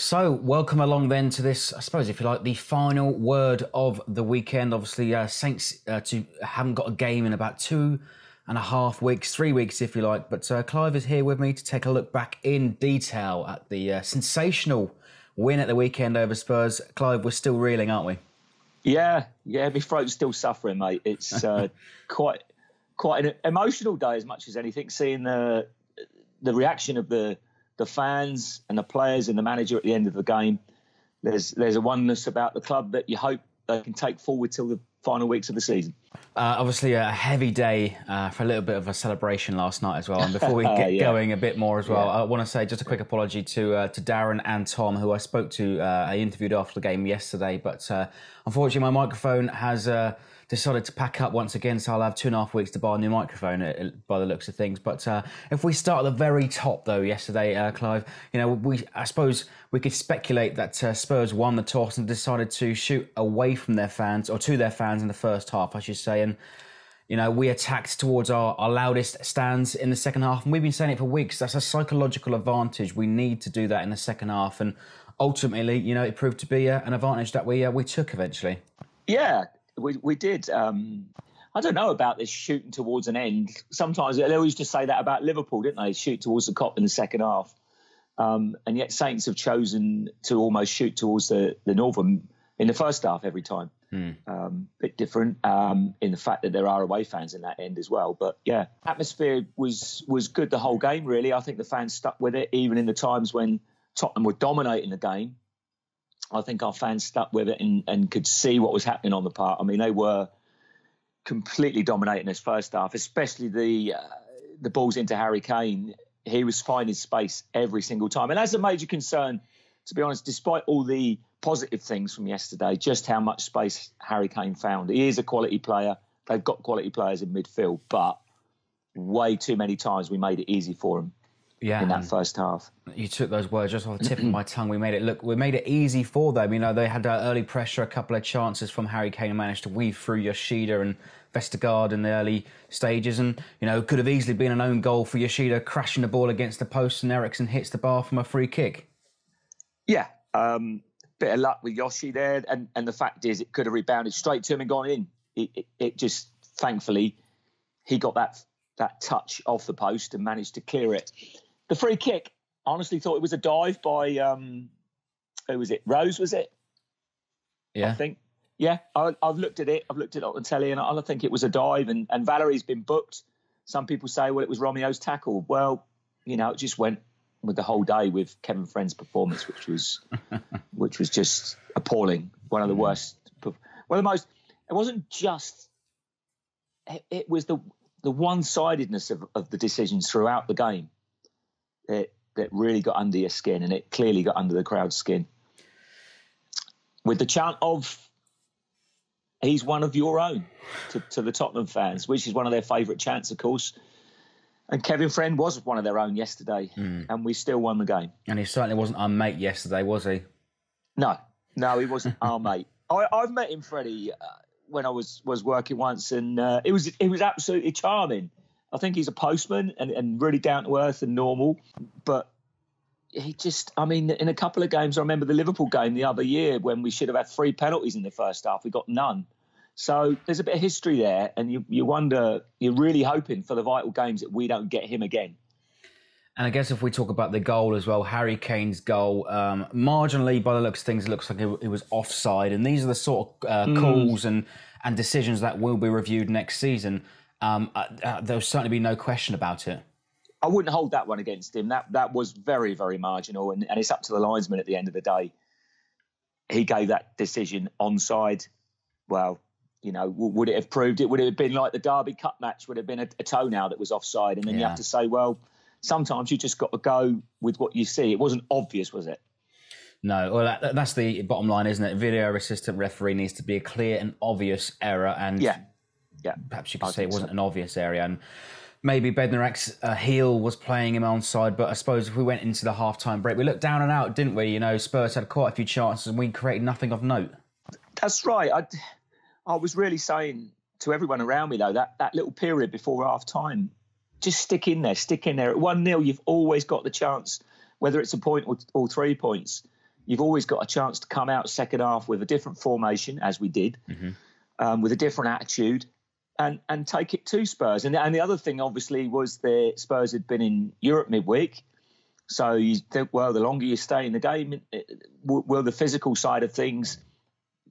So, welcome along then to this, I suppose, if you like, the final word of the weekend. Obviously, Saints haven't got a game in about 2.5 weeks, 3 weeks, if you like. But Clive is here with me to take a look back in detail at the sensational win at the weekend over Spurs. Clive, we're still reeling, aren't we? Yeah, my throat's still suffering, mate. It's quite an emotional day as much as anything. Seeing the reaction of the fans and the players and the manager at the end of the game. There's a oneness about the club that you hope they can take forward till the final weeks of the season. Obviously, a heavy day for a little bit of a celebration last night as well. And before we get going a bit more as well, I want to say just a quick apology to Darren and Tom, who I spoke to. I interviewed after the game yesterday, but unfortunately, my microphone has decided to pack up once again, so I'll have 2.5 weeks to buy a new microphone by the looks of things. But if we start at the very top, though, yesterday, Clive, I suppose we could speculate that Spurs won the toss and decided to shoot away from their fans, or to their fans in the first half, I should say. And, we attacked towards our loudest stands in the second half. And we've been saying it for weeks. That's a psychological advantage. We need to do that in the second half. And ultimately, it proved to be an advantage that we took eventually. Yeah. We did. I don't know about this shooting towards an end. Sometimes they always just say that about Liverpool, didn't they? Shoot towards the Kop in the second half. And yet Saints have chosen to almost shoot towards the Northern in the first half every time. Bit different in the fact that there are away fans in that end as well. But yeah, atmosphere was good the whole game, really. I think the fans stuck with it, even in the times when Tottenham were dominating the game. I think our fans stuck with it and could see what was happening on the park. I mean, they were completely dominating this first half, especially the balls into Harry Kane. He was finding space every single time. And that's a major concern, to be honest, despite all the positive things from yesterday, just how much space Harry Kane found. He is a quality player. They've got quality players in midfield, but way too many times we made it easy for him. Yeah, in that first half. You took those words just off the tip of my tongue. We made it easy for them. They had early pressure, a couple of chances from Harry Kane, and managed to weave through Yoshida and Vestergaard in the early stages, and could have easily been an own goal for Yoshida, crashing the ball against the post, and Eriksen hits the bar from a free kick. Yeah, bit of luck with Yoshi there, and the fact is it could have rebounded straight to him and gone in. It just, thankfully, he got that touch off the post and managed to clear it. The free kick, I honestly thought it was a dive by, who was it? Rose, was it? Yeah. I think. Yeah, I've looked at it. I've looked at it on the telly, and I think it was a dive, and Valery's been booked. Some people say, well, it was Romeo's tackle. Well, it just went with the whole day with Kevin Friend's performance, which was just appalling. One of the worst. One of the most. It wasn't just. It was the one-sidedness of the decisions throughout the game that really got under your skin, and it clearly got under the crowd's skin. With the chant of, he's one of your own, to the Tottenham fans, which is one of their favourite chants, of course. And Kevin Friend was one of their own yesterday, and we still won the game. And he certainly wasn't our mate yesterday, was he? No, he wasn't our mate. I've met him, Freddie, when I was working once, and it was absolutely charming. I think he's a postman and really down to earth and normal, but he just, in a couple of games, I remember the Liverpool game the other year when we should have had 3 penalties in the first half, we got none. So there's a bit of history there, and you wonder, you're really hoping for the vital games that we don't get him again. And I guess if we talk about the goal as well, Harry Kane's goal, marginally by the looks of things, it looks like it was offside. And these are the sort of calls and decisions that will be reviewed next season. There'll certainly be no question about it. I wouldn't hold that one against him. That was very, very marginal, and it's up to the linesman at the end of the day. He gave that decision onside. Well, would it have proved it? Would it have been like the Derby Cup match? Would it have been a toenail that was offside? And then you have to say, well, sometimes you just got to go with what you see. It wasn't obvious, was it? No, well, that's the bottom line, isn't it? Video assistant referee needs to be a clear and obvious error, and perhaps you could say it wasn't an obvious area, and maybe Bednarek's heel was playing him onside. But I suppose if we went into the half-time break, we looked down and out, didn't we? Spurs had quite a few chances, and we created nothing of note. That's right. I was really saying to everyone around me, though, that little period before half-time, just stick in there. At 1-0, you've always got the chance, whether it's a point or 3 points. you've always got a chance to come out second half with a different formation, as we did, with a different attitude, and take it to Spurs. And the other thing, obviously, was the Spurs had been in Europe midweek. So you think, well, the longer you stay in the game, will the physical side of things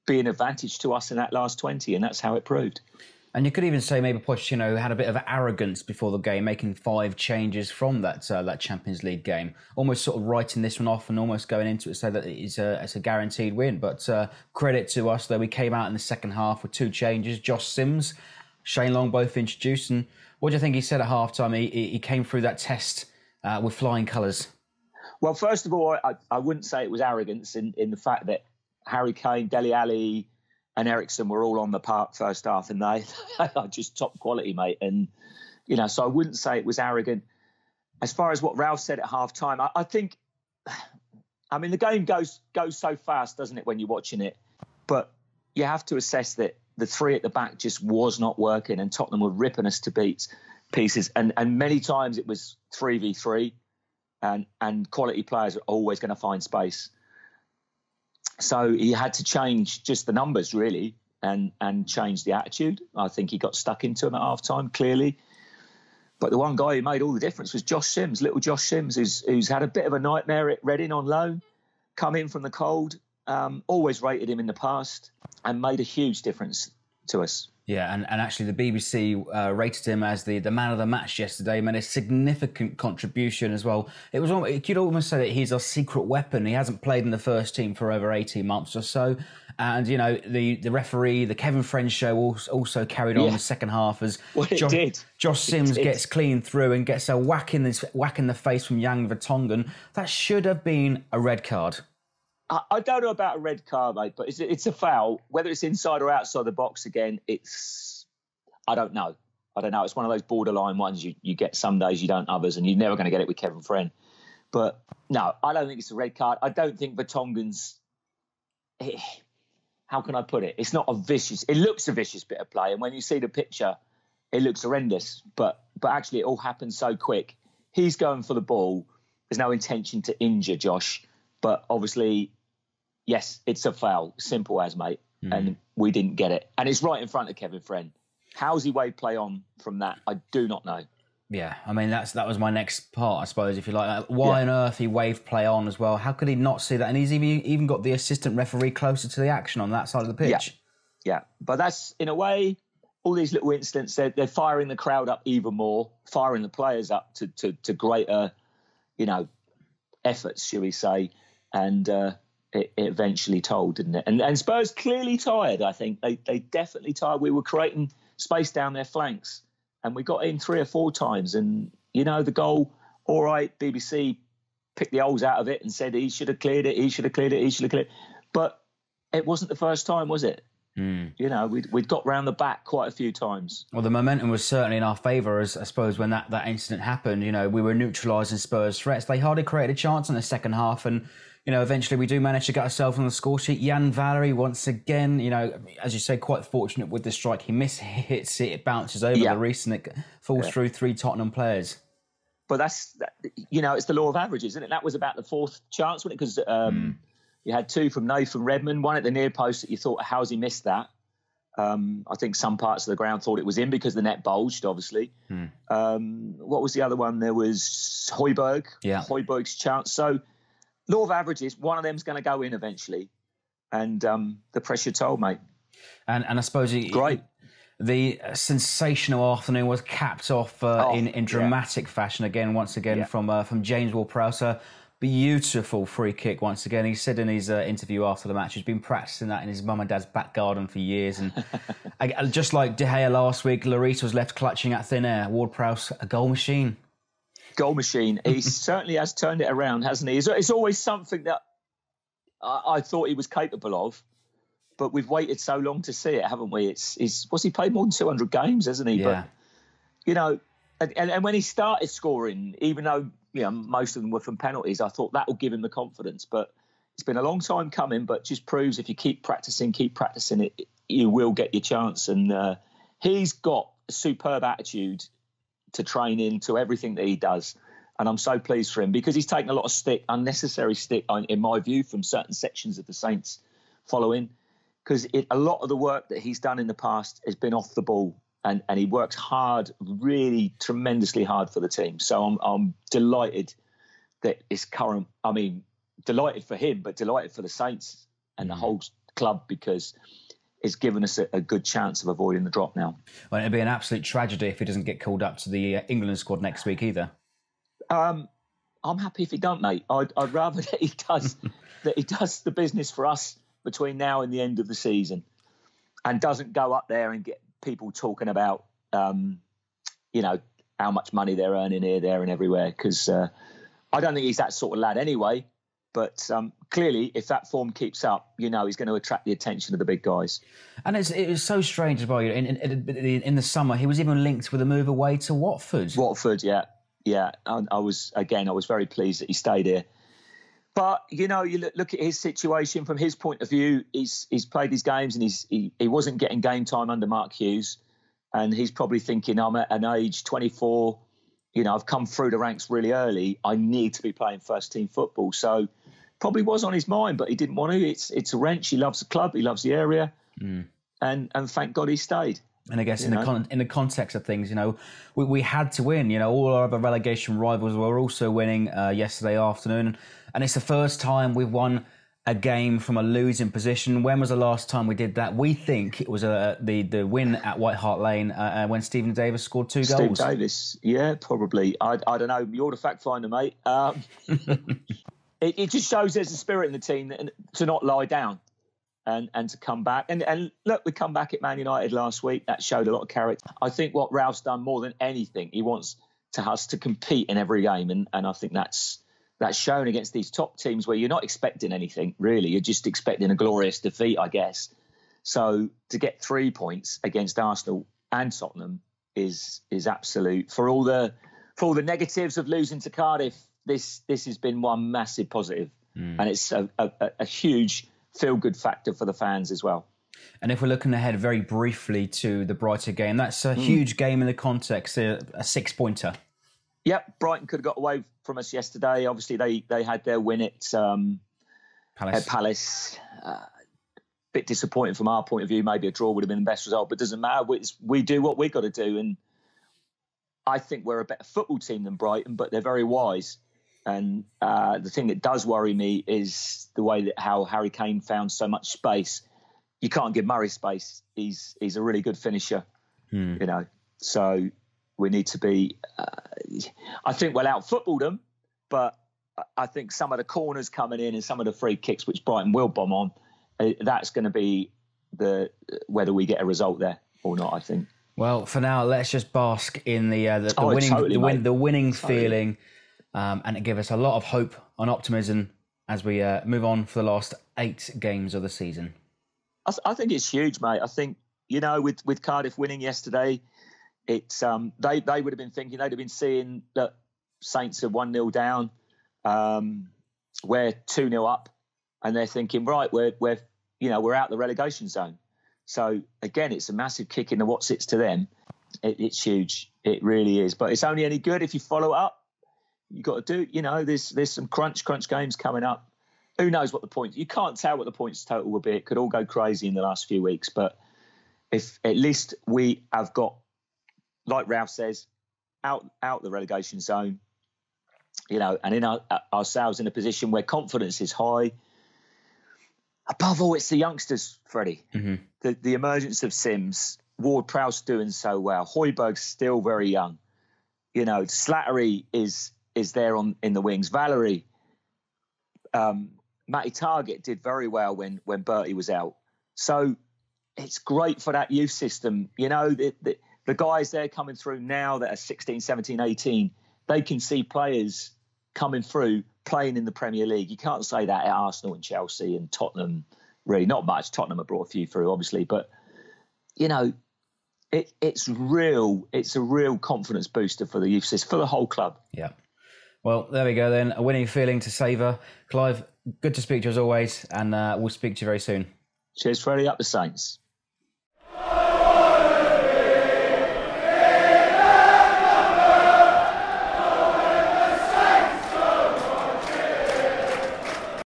be an advantage to us in that last 20? And that's how it proved. And you could even say maybe Pochettino had a bit of arrogance before the game, making 5 changes from that Champions League game, almost sort of writing this one off and almost going into it so that it's a guaranteed win. But credit to us, though, we came out in the second half with 2 changes. Josh Sims, Shane Long both introduced. And what do you think he said at half-time? He came through that test with flying colours. Well, first of all, I wouldn't say it was arrogance in the fact that Harry Kane, Dele Alli and Ericsson were all on the park first half, and they are just top quality, mate. And, so I wouldn't say it was arrogant. As far as what Ralph said at half-time, I think, the game goes so fast, doesn't it, when you're watching it? But you have to assess that the 3 at the back just was not working, and Tottenham were ripping us to pieces. And many times it was 3v3, and quality players are always going to find space. So he had to change just the numbers, really, and change the attitude. I think he got stuck into him at half-time, clearly. But the one guy who made all the difference was Josh Sims, little Josh Sims, who's had a bit of a nightmare at Reading on loan, come in from the cold, always rated him in the past, and made a huge difference to us. Yeah, and actually the BBC rated him as the man of the match yesterday, made a significant contribution as well. You could almost say that he's our secret weapon. He hasn't played in the first team for over 18 months or so. And, the referee, the Kevin Friend show also carried on the second half as Josh Sims gets clean through and gets a whack in the face from Jan Vertonghen. That should have been a red card. I don't know about a red card, mate, but it's a foul. Whether it's inside or outside the box again, I don't know. It's one of those borderline ones you get some days, you don't others, and you're never going to get it with Kevin Friend. But no, I don't think it's a red card. I don't think Vertonghen's... How can I put it? It's not a vicious... It looks a vicious bit of play, and when you see the picture, it looks horrendous. But actually, it all happens so quick. He's going for the ball. There's no intention to injure Josh. But obviously, yes, it's a foul. Simple as, mate. And we didn't get it. And it's right in front of Kevin Friend. How's he waved play on from that? I do not know. Yeah, that was my next part, I suppose, if you like. Why on earth he waved play on as well? How could he not see that? And he's even got the assistant referee closer to the action on that side of the pitch. Yeah. But that's, in a way, all these little incidents, they're firing the crowd up even more, firing the players up to greater, efforts, shall we say. And it eventually told, didn't it? And Spurs clearly tired, I think. They definitely tired. We were creating space down their flanks, and we got in 3 or 4 times. And, the goal, all right, BBC picked the holes out of it and said he should have cleared it, But it wasn't the first time, was it? We'd got round the back quite a few times. Well, the momentum was certainly in our favour, as I suppose, when that incident happened. We were neutralising Spurs' threats. They hardly created a chance in the second half, and eventually we do manage to get ourselves on the score sheet. Jan Valery, once again, as you say, quite fortunate with the strike. He hits it, it bounces over the wrist, and it falls through 3 Tottenham players. But that's, it's the law of averages, isn't it? That was about the 4th chance, wasn't it? Because you had 2 from Nathan Redmond, 1 at the near post that you thought, how's he missed that? I think some parts of the ground thought it was in because the net bulged, obviously. What was the other one? There was Højbjerg. Yeah. Højbjerg's chance. So, law of averages, one of them's going to go in eventually. And the pressure told, mate. And I suppose... Great. The sensational afternoon was capped off in dramatic fashion once again from James Ward-Prowse. Beautiful free kick once again. He said in his interview after the match he's been practicing that in his mum and dad's back garden for years. And just like De Gea last week, Lloris was left clutching at thin air. Ward-Prowse, a goal machine. Goal machine. He certainly has turned it around, hasn't he? It's always something that I thought he was capable of, but we've waited so long to see it, haven't we? What's he played more than 200 games, hasn't he? Yeah. But, and when he started scoring, even though most of them were from penalties, I thought that would give him the confidence. But it's been a long time coming, but just proves if you keep practicing it, you will get your chance. And he's got a superb attitude to train into everything that he does. And I'm so pleased for him because he's taken a lot of stick, unnecessary stick, in my view, from certain sections of the Saints following. Because a lot of the work that he's done in the past has been off the ball. And he works hard, really tremendously hard for the team. So I'm delighted that his current, I mean, delighted for him, but delighted for the Saints and the whole club because it's given us a good chance of avoiding the drop now. Well, it'd be an absolute tragedy if he doesn't get called up to the England squad next week either. I'm happy if he don't, mate. I'd rather that he does the business for us between now and the end of the season, and doesn't go up there and get people talking about, how much money they're earning here, there, and everywhere. Because I don't think he's that sort of lad anyway. But clearly, if that form keeps up, he's going to attract the attention of the big guys. And it was so strange as well. In the summer, he was even linked with a move away to Watford. Watford, yeah. I was very pleased that he stayed here. But you look at his situation from his point of view. He's played his games and he wasn't getting game time under Mark Hughes, and he's probably thinking, I'm at an age 24. I've come through the ranks really early. I need to be playing first team football. So probably was on his mind, but he didn't want to. It's a wrench. He loves the club. He loves the area, and thank God he stayed. And I guess in the context of things, we had to win. All our other relegation rivals were also winning yesterday afternoon, and it's the first time we've won a game from a losing position. When was the last time we did that? We think it was the win at White Hart Lane when Stephen Davis scored 2 goals. Steve Davis, yeah, probably. I don't know. You're the fact finder, mate. It just shows there's a spirit in the team to not lie down. And to come back. And look, we come back at Man United last week. That showed a lot of character. I think what Ralph's done more than anything, he wants us to compete in every game. And I think that's shown against these top teams where you're not expecting anything, really. You're just expecting a glorious defeat, I guess. So to get 3 points against Arsenal and Tottenham is absolute. For all the negatives of losing to Cardiff, this has been one massive positive. And it's a huge feel-good factor for the fans as well. And if we're looking ahead very briefly to the Brighton game, that's a huge game in the context, a 6-pointer. Yep, Brighton could have got away from us yesterday. Obviously, they had their win at Palace. Bit disappointing from our point of view. Maybe a draw would have been the best result, but it doesn't matter. We do what we've got to do. And I think we're a better football team than Brighton, but they're very wise. And the thing that does worry me is the way that how Harry Kane found so much space. You can't give Murray space. He's a really good finisher, So we need to be. I think we'll out-football them, but I think some of the corners coming in and some of the free kicks, which Brighton will bomb on, that's going to be whether we get a result there or not. I think. Well, for now, let's just bask in the winning feeling. And it gives us a lot of hope and optimism as we move on for the last 8 games of the season. I think it's huge, mate. I think, with Cardiff winning yesterday, it's they would have been thinking, they'd have been seeing that Saints are 1-0 down, we're 2-0 up, and they're thinking, right, we're out the relegation zone. So again, it's a massive kick in the whatsits to them. It's huge. It really is. But it's only any good if you follow it up. You got to do, there's some crunch games coming up. Who knows what the points? You can't tell what the points total will be. It could all go crazy in the last few weeks. But if at least we have got, like Ralph says, out the relegation zone, and in ourselves in a position where confidence is high. Above all, it's the youngsters, Freddie. Mm-hmm. The emergence of Sims, Ward-Prowse doing so well. Højbjerg's still very young. Slattery is there in the wings. Valery, Matty Targett did very well when Bertie was out. So it's great for that youth system. The guys there coming through now that are 16, 17, 18, they can see players coming through playing in the Premier League. You can't say that at Arsenal and Chelsea and Tottenham, really. Not much. Tottenham have brought a few through, obviously. But, it's a real confidence booster for the youth system, for the whole club. Yeah. Well, there we go then. A winning feeling to savour. Clive, good to speak to you as always, and we'll speak to you very soon. Cheers, Freddie. Up the Saints.